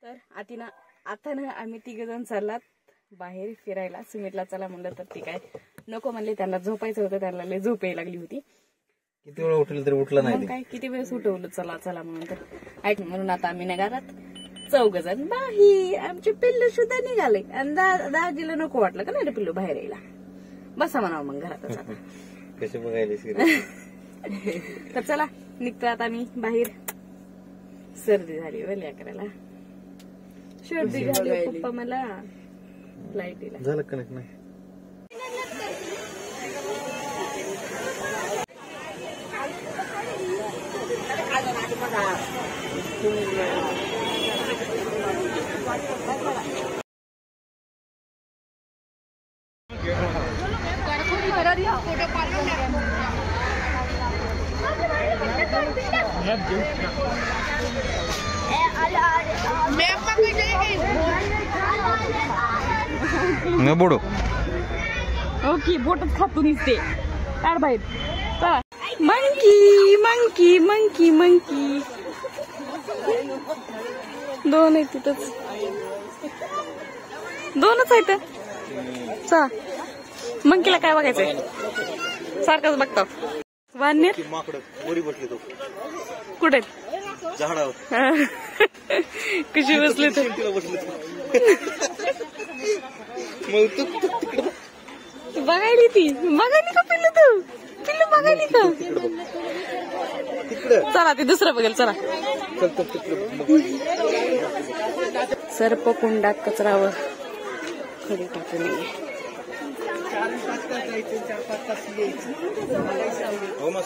तर आता ना आम्ही 3 जण चाललात बाहेर फिरायला. सुमितला चला म्हणलं तर ती काय नको म्हणले, त्यांना झोपायचं होतं, त्यांना लय झोप यायला लागली होती. किती वेळ उठलं तरी उठलं नाही, काय किती वेळेस उठवलं चला चला म्हणून. तर ऐक म्हणून आता आम्ही निघालात 4 जण बाहेर. आमचे पिल्लू सुद्धा निघाले आणि दाजीला नको वाटलं का नाही रे पिल्लू बाहेर यायला. बसा म्हणावं मग घरातच आता. कसे बघायला तर चला निघतो आता मी बाहेर. सर्दी झाली बरं करायला, सर्दी झाली पप्पा मला लाईटीला. झालं कनेक्ट नाही. बोडो ओके बोटच खातो निसते काढ बाहेर. मंकी मंकी मंकी मंकी 2 आहेत तिथंच, 2च आहेत. चा मंकीला काय बघायचंय, सारखंच बघतो. वानर वरी बसले तो कुठे झाडावर कशी बसले तर बघायली ती बघायली का पिल्लू, तू पिल्लू बघायली का. चला ते दुसरं बघेल चला. सर्प कुंडात कचरावर खडी टाकून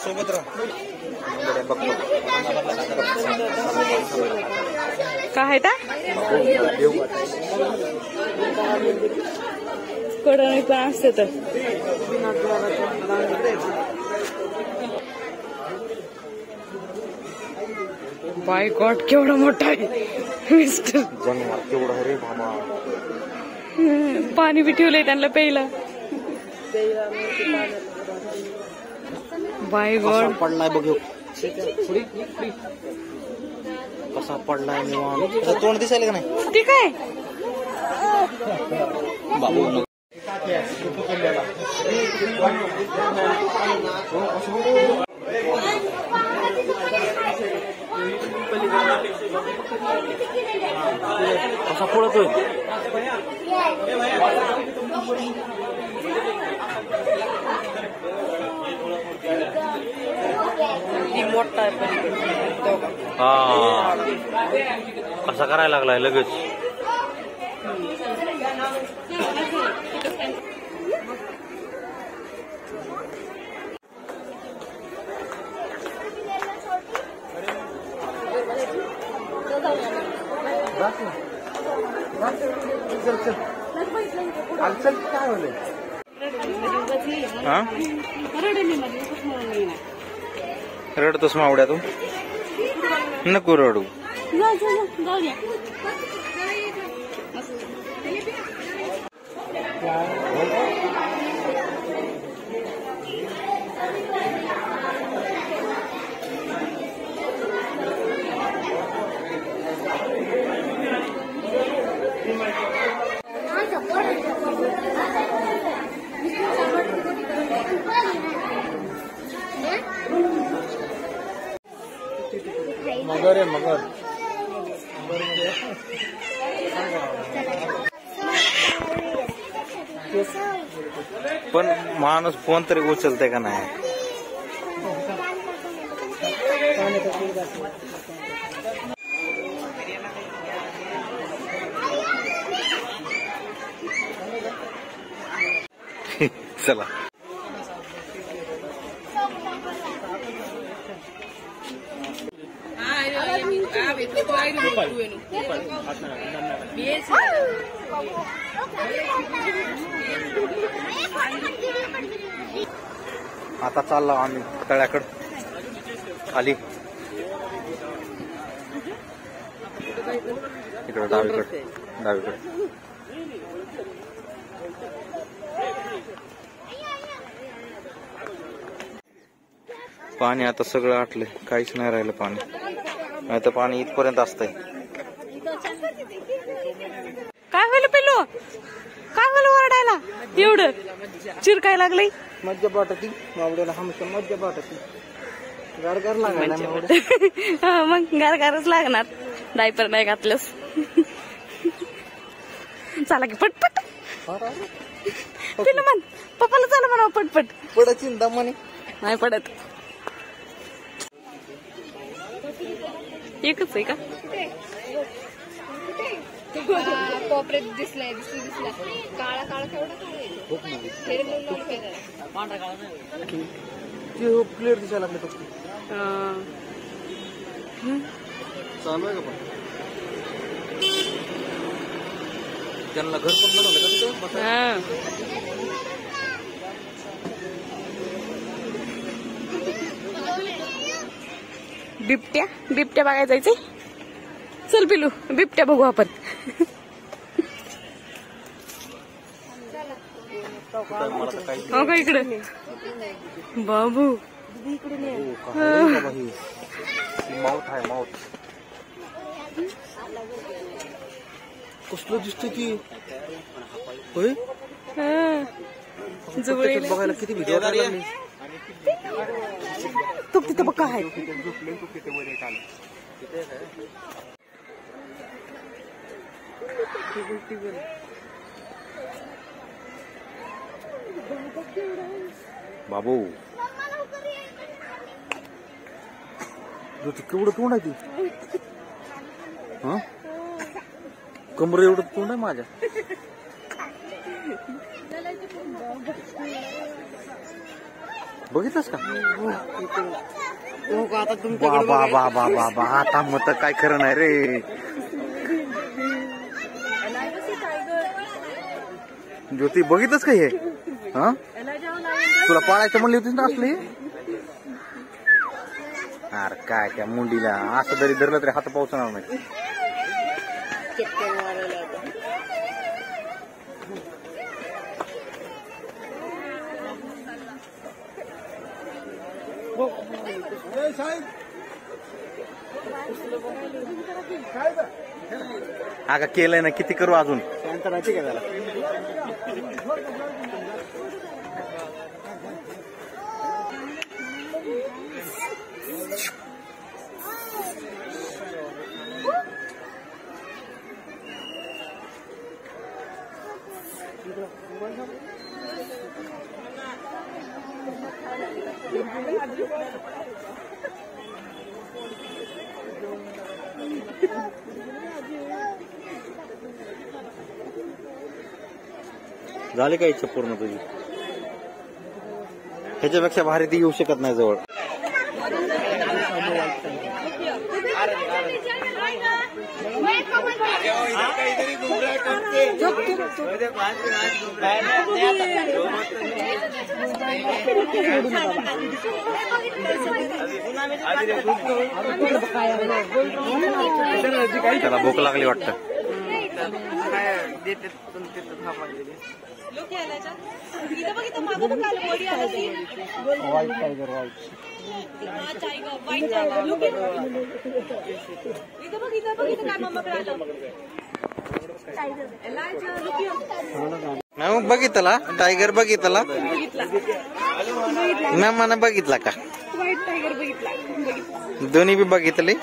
सोबत काय कडण पण असते तर. बाय गॉड केवढा मोठा आहे मिस्टर. जनावर केवढा रे बाबा. पाणी बी ठेवलंय त्यांना प्यायला. बाय गॉड पडलाय बघ, कसा पडलाय निवांत. तोंड दिसायला का नाही ते काय बाबू. कसा पडतोय मोठा आहे. हा कसा करायला लागलाय लगेच. काय होईल रडतोस मावड्या तू, नको रडू. मगर आहे मगर. पण माणूस फोन तरी उचलते का नाही. चला आता चाललो आम्ही तळ्याकडे खाली. इकडे डावीकडे डावीकडे. पाणी आता सगळं आटलंय, काहीच नाही राहिलं पाणी. नाही तर पाणी इथपर्यंत असतंय. काय होईल पिल्लू, काय होईल ओरडायला एवढं चिर काय लागलंय? मज्जा वाटती मावड्याला, हमच्या मज्जा वाटती. गारगार लागायला मग गारगारच लागणार डायपर नाही घातलंस. चला की पटपट पिल्लू म्हण पप्पाला चला म्हणा पटपट. पडायची दमाने नाही पडत. एकच आहे का? कोपऱ्यात दिसलाय दिसला काळा काळा केवढा प्लेट दिसायला लागले फक्त. चालू आहे का पण त्यांना घर पण बनवलं का तिथं बसायला? बिबट्या बिबट्या बघायला जायचंय. चल पिलू बिबट्या बघू आपण. हो का इकडे बाबू माउथ आहे माउथ. कसलं दिसतं की होय. बघायला किती भीती लागली. तो तिथं बघ काय बाबू. केवढं तोंड आहे ती. हा कमर एवढं तोंड आहे माझ्या. बघितलंस का? बाबा बाबा बाबा आता मत काय खरं नाही रे. ज्योती बघितलंस का हे? हा तुला पाळायचं म्हणली होतीस ना असली. अरे काय त्या मुंडीला असं जरी धरलं तरी हात पावसाणार नाही. अगं केलंय ना किती करू अजून. झाली का इच्छा पूर्ण तुझी? ह्याच्यापेक्षा भारी ती येऊ शकत नाही जवळ. त्याला भूक लागली वाटतं. बघितला टायगर बघितला मॅमानं बघितला का? व्हाईट टायगर बघितला. दोन्ही बी बघितले.